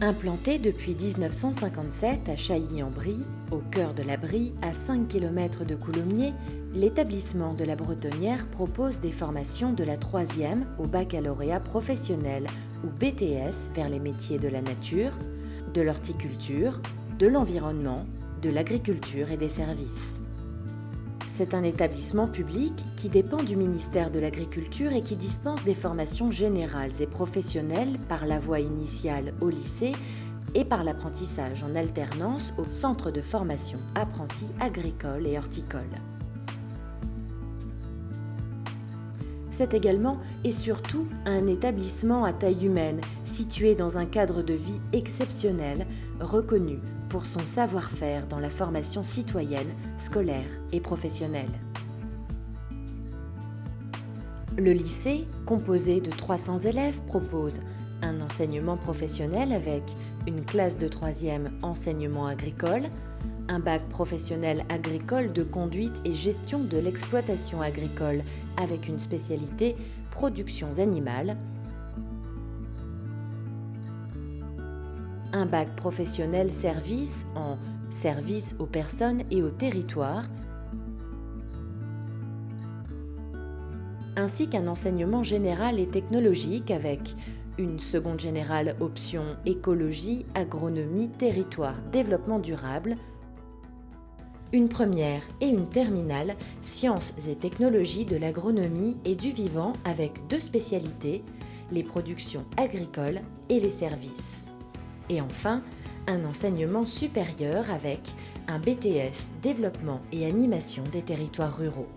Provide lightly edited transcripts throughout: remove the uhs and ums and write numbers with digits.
Implanté depuis 1957 à Chailly-en-Brie, au cœur de la Brie, à 5 km de Coulommiers, l'établissement de la Bretonnière propose des formations de la 3e au baccalauréat professionnel ou BTS vers les métiers de la nature, de l'horticulture, de l'environnement, de l'agriculture et des services. C'est un établissement public qui dépend du ministère de l'Agriculture et qui dispense des formations générales et professionnelles par la voie initiale au lycée et par l'apprentissage en alternance au centre de formation apprentis agricoles et horticoles. C'est également et surtout un établissement à taille humaine, situé dans un cadre de vie exceptionnel, reconnu pour son savoir-faire dans la formation citoyenne, scolaire et professionnelle. Le lycée, composé de 300 élèves, propose un enseignement professionnel avec une classe de 3e enseignement agricole, un bac professionnel agricole de conduite et gestion de l'exploitation agricole avec une spécialité productions animales, un bac professionnel service en service aux personnes et aux territoires, ainsi qu'un enseignement général et technologique avec une seconde générale option écologie, agronomie, territoire, développement durable, une première et une terminale sciences et technologies de l'agronomie et du vivant avec 2 spécialités, les productions agricoles et les services. Et enfin, un enseignement supérieur avec un BTS développement et animation des territoires ruraux.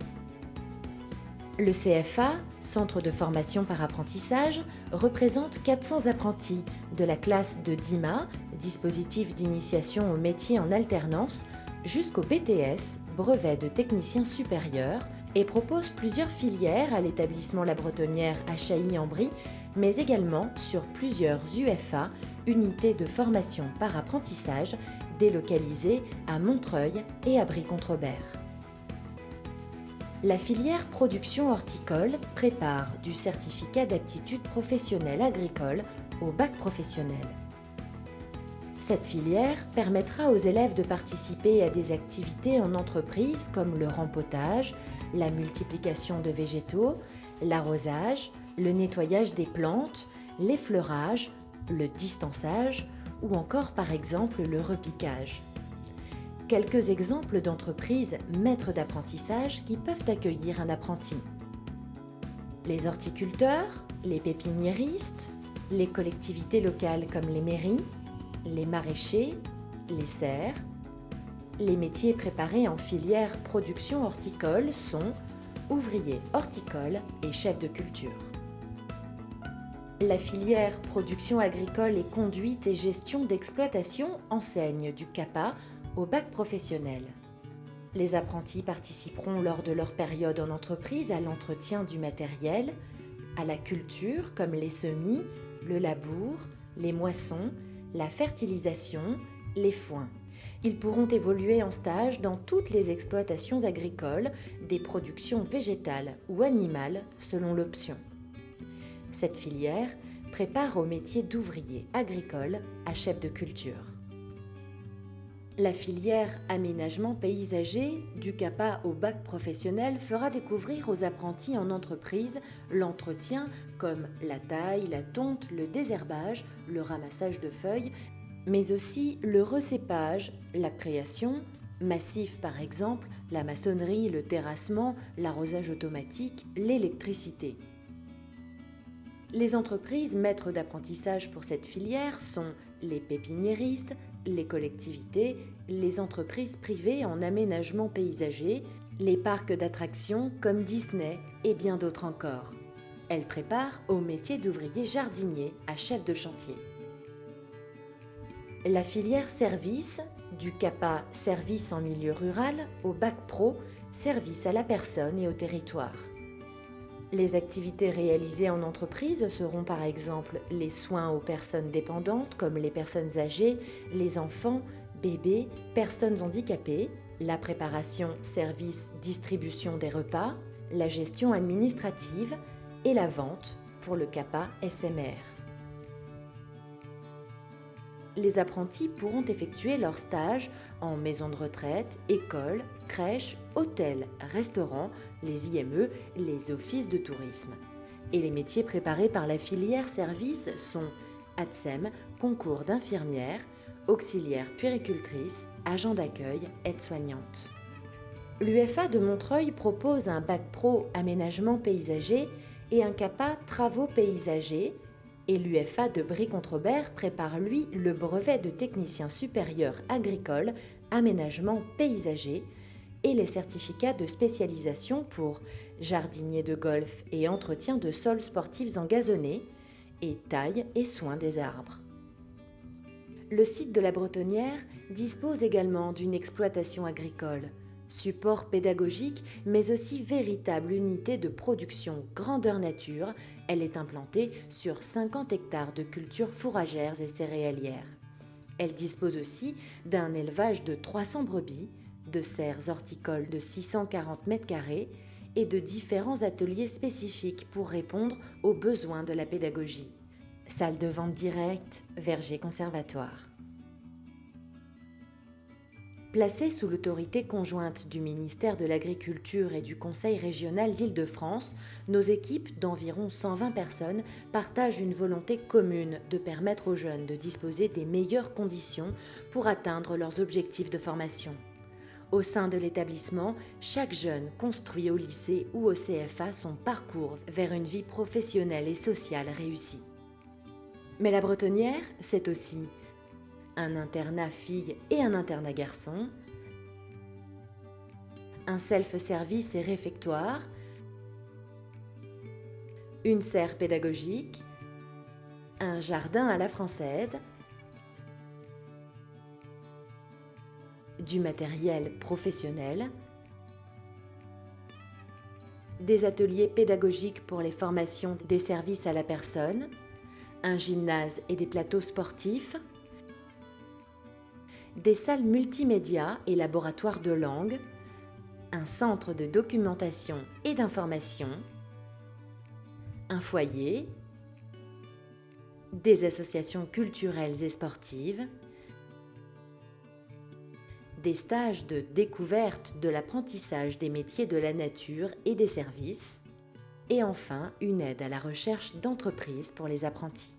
Le CFA, Centre de formation par apprentissage, représente 400 apprentis de la classe de DIMA, dispositif d'initiation au métier en alternance, jusqu'au BTS, brevet de technicien supérieur, et propose plusieurs filières à l'établissement La Bretonnière à Chailly-en-Brie, mais également sur plusieurs UFA, unités de formation par apprentissage, délocalisées à Montreuil et à Brie-Contrebert. La filière production horticole prépare du certificat d'aptitude professionnelle agricole au bac professionnel. Cette filière permettra aux élèves de participer à des activités en entreprise comme le rempotage, la multiplication de végétaux, l'arrosage, le nettoyage des plantes, l'effleurage, le distançage ou encore par exemple le repiquage. Quelques exemples d'entreprises maîtres d'apprentissage qui peuvent accueillir un apprenti. Les horticulteurs, les pépiniéristes, les collectivités locales comme les mairies, les maraîchers, les serres. Les métiers préparés en filière production horticole sont ouvriers horticoles et chefs de culture. La filière production agricole et conduite et gestion d'exploitation enseigne du CAPA au bac professionnel. Les apprentis participeront lors de leur période en entreprise à l'entretien du matériel, à la culture comme les semis, le labour, les moissons, la fertilisation, les foins. Ils pourront évoluer en stage dans toutes les exploitations agricoles, des productions végétales ou animales selon l'option. Cette filière prépare au métier d'ouvrier agricole à chef de culture. La filière aménagement paysager du CAPA au bac professionnel fera découvrir aux apprentis en entreprise l'entretien comme la taille, la tonte, le désherbage, le ramassage de feuilles, mais aussi le recépage, la création, massif par exemple, la maçonnerie, le terrassement, l'arrosage automatique, l'électricité. Les entreprises maîtres d'apprentissage pour cette filière sont les pépiniéristes, les collectivités, les entreprises privées en aménagement paysager, les parcs d'attractions comme Disney et bien d'autres encore. Elles préparent au métier d'ouvrier jardinier à chef de chantier. La filière service, du CAPA service en milieu rural au bac pro, service à la personne et au territoire. Les activités réalisées en entreprise seront par exemple les soins aux personnes dépendantes comme les personnes âgées, les enfants, bébés, personnes handicapées, la préparation, service, distribution des repas, la gestion administrative et la vente pour le CAPA SMR. Les apprentis pourront effectuer leurs stages en maison de retraite, école, crèche, hôtel, restaurant, les IME, les offices de tourisme. Et les métiers préparés par la filière service sont ATSEM, concours d'infirmière, auxiliaire puéricultrice, agent d'accueil, aide-soignante. L'UFA de Montreuil propose un bac pro aménagement paysager et un CAPA travaux paysagers, et l'UFA de Brie-Contrebert prépare lui le brevet de technicien supérieur agricole aménagement paysager et les certificats de spécialisation pour jardinier de golf et entretien de sols sportifs engazonnés et taille et soin des arbres. Le site de la Bretonnière dispose également d'une exploitation agricole, support pédagogique, mais aussi véritable unité de production grandeur nature. Elle est implantée sur 50 hectares de cultures fourragères et céréalières. Elle dispose aussi d'un élevage de 300 brebis, de serres horticoles de 640 m² et de différents ateliers spécifiques pour répondre aux besoins de la pédagogie. Salle de vente directe, verger conservatoire. Placée sous l'autorité conjointe du ministère de l'Agriculture et du Conseil régional d'Île-de-France, nos équipes d'environ 120 personnes partagent une volonté commune de permettre aux jeunes de disposer des meilleures conditions pour atteindre leurs objectifs de formation. Au sein de l'établissement, chaque jeune construit au lycée ou au CFA son parcours vers une vie professionnelle et sociale réussie. Mais la Bretonnière, c'est aussi un internat filles et un internat garçons, un self-service et réfectoire, une serre pédagogique, un jardin à la française, du matériel professionnel, des ateliers pédagogiques pour les formations des services à la personne, un gymnase et des plateaux sportifs, des salles multimédia et laboratoires de langue, un centre de documentation et d'information, un foyer, des associations culturelles et sportives, des stages de découverte de l'apprentissage des métiers de la nature et des services, et enfin une aide à la recherche d'entreprises pour les apprentis.